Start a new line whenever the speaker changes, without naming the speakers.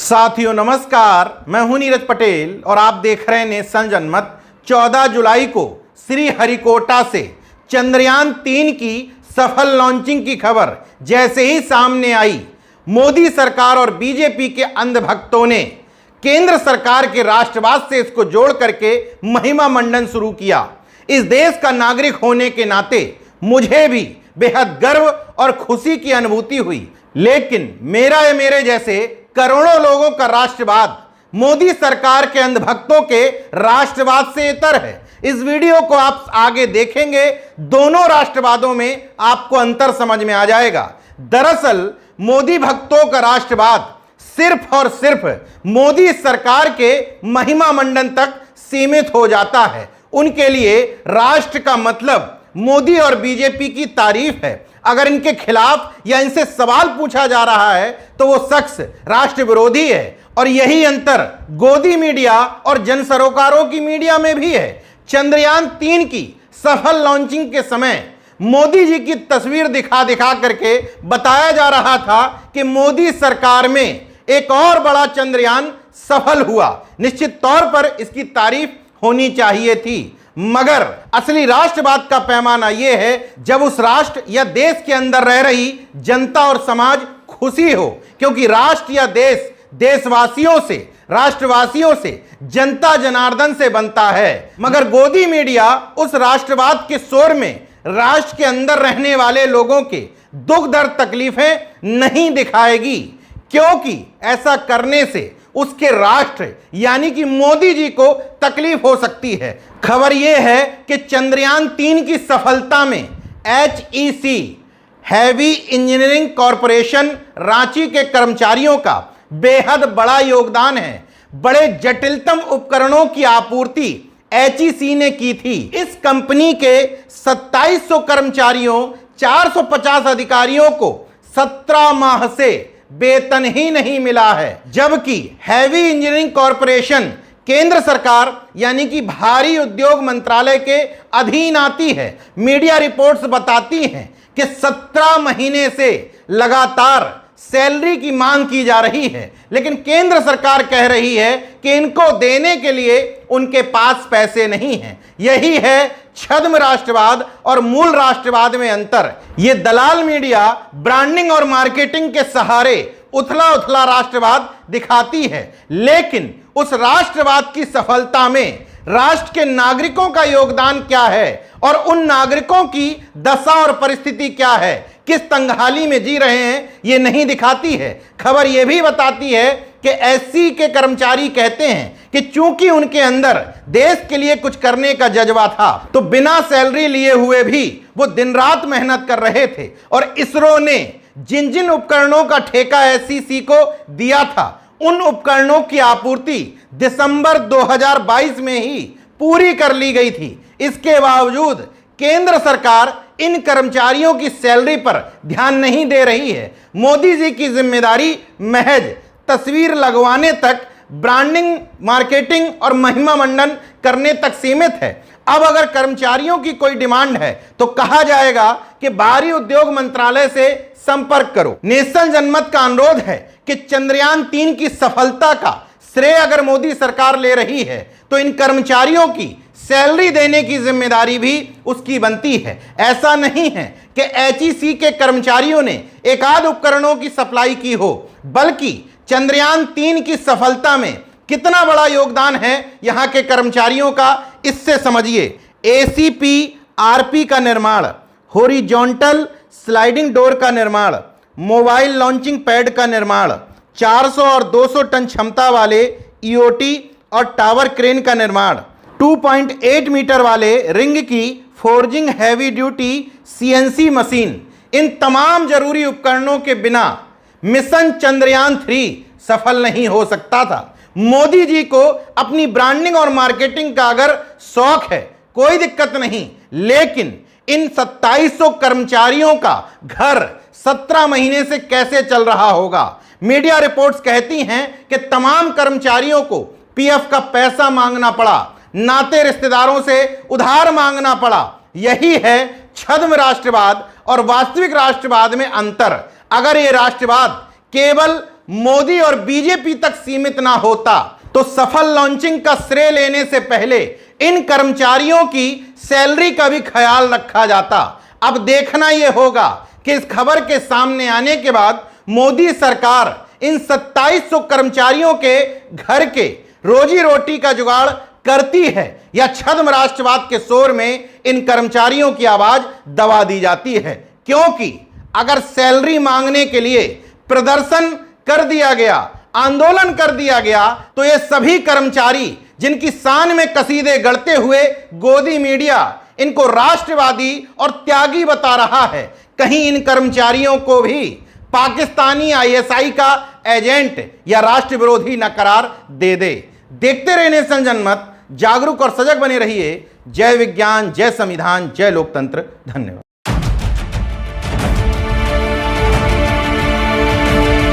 साथियों नमस्कार, मैं हूं नीरज पटेल और आप देख रहे हैं नेशन जनमत। 14 जुलाई को श्री हरिकोटा से चंद्रयान 3 की सफल लॉन्चिंग की खबर जैसे ही सामने आई, मोदी सरकार और बीजेपी के अंधभक्तों ने केंद्र सरकार के राष्ट्रवाद से इसको जोड़ करके महिमा मंडन शुरू किया। इस देश का नागरिक होने के नाते मुझे भी बेहद गर्व और खुशी की अनुभूति हुई, लेकिन मेरा या मेरे जैसे करोड़ों लोगों का राष्ट्रवाद मोदी सरकार के अंधभक्तों के राष्ट्रवाद से इतर है। इस वीडियो को आप आगे देखेंगे, दोनों राष्ट्रवादों में आपको अंतर समझ में आ जाएगा। दरअसल मोदी भक्तों का राष्ट्रवाद सिर्फ और सिर्फ मोदी सरकार के महिमा मंडन तक सीमित हो जाता है। उनके लिए राष्ट्र का मतलब मोदी और बीजेपी की तारीफ है। अगर इनके खिलाफ या इनसे सवाल पूछा जा रहा है तो वो शख्स राष्ट्र विरोधी है। और यही अंतर गोदी मीडिया और जन सरोकारों की मीडिया में भी है। चंद्रयान 3 की सफल लॉन्चिंग के समय मोदी जी की तस्वीर दिखा दिखा करके बताया जा रहा था कि मोदी सरकार में एक और बड़ा चंद्रयान सफल हुआ। निश्चित तौर पर इसकी तारीफ होनी चाहिए थी, मगर असली राष्ट्रवाद का पैमाना यह है जब उस राष्ट्र या देश के अंदर रह रही जनता और समाज खुशी हो, क्योंकि राष्ट्र या देश देशवासियों से, राष्ट्रवासियों से, जनता जनार्दन से बनता है। मगर गोदी मीडिया उस राष्ट्रवाद के शोर में राष्ट्र के अंदर रहने वाले लोगों के दुख दर्द तकलीफें नहीं दिखाएगी, क्योंकि ऐसा करने से उसके राष्ट्र यानी कि मोदी जी को तकलीफ हो सकती है। खबर यह है कि चंद्रयान 3 की सफलता में HEC heavy engineering corporation Ranchi के कर्मचारियों का बेहद बड़ा योगदान है। बड़े जटिलतम उपकरणों की आपूर्ति HEC ने की थी। इस कंपनी के 2700 कर्मचारियों, 450 अधिकारियों को 17 माह से वेतन ही नहीं मिला है, जबकि हैवी इंजीनियरिंग कॉरपोरेशन केंद्र सरकार यानी कि भारी उद्योग मंत्रालय के अधीन आती है। मीडिया रिपोर्ट्स बताती हैं कि 17 महीने से लगातार सैलरी की मांग की जा रही है, लेकिन केंद्र सरकार कह रही है कि इनको देने के लिए उनके पास पैसे नहीं हैं। यही है छद्म राष्ट्रवाद और मूल राष्ट्रवाद में अंतर। ये दलाल मीडिया ब्रांडिंग और मार्केटिंग के सहारे उथला उथला राष्ट्रवाद दिखाती है, लेकिन उस राष्ट्रवाद की सफलता में राष्ट्र के नागरिकों का योगदान क्या है और उन नागरिकों की दशा और परिस्थिति क्या है, किस तंगहाली में जी रहे हैं, ये नहीं दिखाती है। खबर यह भी बताती है कि SC के कर्मचारी कहते हैं कि चूंकि उनके अंदर देश के लिए कुछ करने का जज्बा था, तो बिना सैलरी लिए हुए भी वो दिन रात मेहनत कर रहे थे। और इसरो ने जिन जिन उपकरणों का ठेका SEC को दिया था, उन उपकरणों की आपूर्ति दिसंबर 2022 में ही पूरी कर ली गई थी। इसके बावजूद केंद्र सरकार इन कर्मचारियों की सैलरी पर ध्यान नहीं दे रही है। मोदी जी की जिम्मेदारी महज तस्वीर लगवाने तक, ब्रांडिंग, मार्केटिंग और महिमा मंडन करने तक सीमित है। अब अगर कर्मचारियों की कोई डिमांड है तो कहा जाएगा कि भारी उद्योग मंत्रालय से संपर्क करो। नेशन जनमत का अनुरोध है कि चंद्रयान 3 की सफलता का श्रेय अगर मोदी सरकार ले रही है तो इन कर्मचारियों की सैलरी देने की जिम्मेदारी भी उसकी बनती है। ऐसा नहीं है कि HEC के कर्मचारियों ने एकाध उपकरणों की सप्लाई की हो, बल्कि चंद्रयान 3 की सफलता में कितना बड़ा योगदान है यहां के कर्मचारियों का, इससे समझिए। ACP-RP का निर्माण, हॉरिजॉन्टल स्लाइडिंग डोर का निर्माण, मोबाइल लॉन्चिंग पैड का निर्माण, 400 और 200 टन क्षमता वाले EOT और टावर क्रेन का निर्माण, 2.8 मीटर वाले रिंग की forging heavy duty CNC machine, इन तमाम जरूरी उपकरणों के बिना मिशन चंद्रयान 3 सफल नहीं हो सकता था। मोदी जी को अपनी ब्रांडिंग और मार्केटिंग का अगर शौक है, कोई दिक्कत नहीं, लेकिन इन 2700 कर्मचारियों का घर 17 महीने से कैसे चल रहा होगा। मीडिया रिपोर्ट्स कहती हैं कि तमाम कर्मचारियों को PF का पैसा मांगना पड़ा, नाते रिश्तेदारों से उधार मांगना पड़ा। यही है छद्म राष्ट्रवाद और वास्तविक राष्ट्रवाद में अंतर। अगर ये राष्ट्रवाद केवल मोदी और बीजेपी तक सीमित ना होता तो सफल लॉन्चिंग का श्रेय लेने से पहले इन कर्मचारियों की सैलरी का भी ख्याल रखा जाता। अब देखना यह होगा कि इस खबर के सामने आने के बाद मोदी सरकार इन 2700 कर्मचारियों के घर के रोजी रोटी का जुगाड़ करती है या छद्म राष्ट्रवाद के शोर में इन कर्मचारियों की आवाज दबा दी जाती है। क्योंकि अगर सैलरी मांगने के लिए प्रदर्शन कर दिया गया, आंदोलन कर दिया गया, तो ये सभी कर्मचारी जिनकी शान में कसीदे गढ़ते हुए गोदी मीडिया इनको राष्ट्रवादी और त्यागी बता रहा है, कहीं इन कर्मचारियों को भी पाकिस्तानी आईएसआई का एजेंट या राष्ट्र विरोधी न करार दे दे। देखते रहे नेशन जनमत, जागरूक और सजग बने रहिए। जय विज्ञान, जय संविधान, जय लोकतंत्र। धन्यवाद।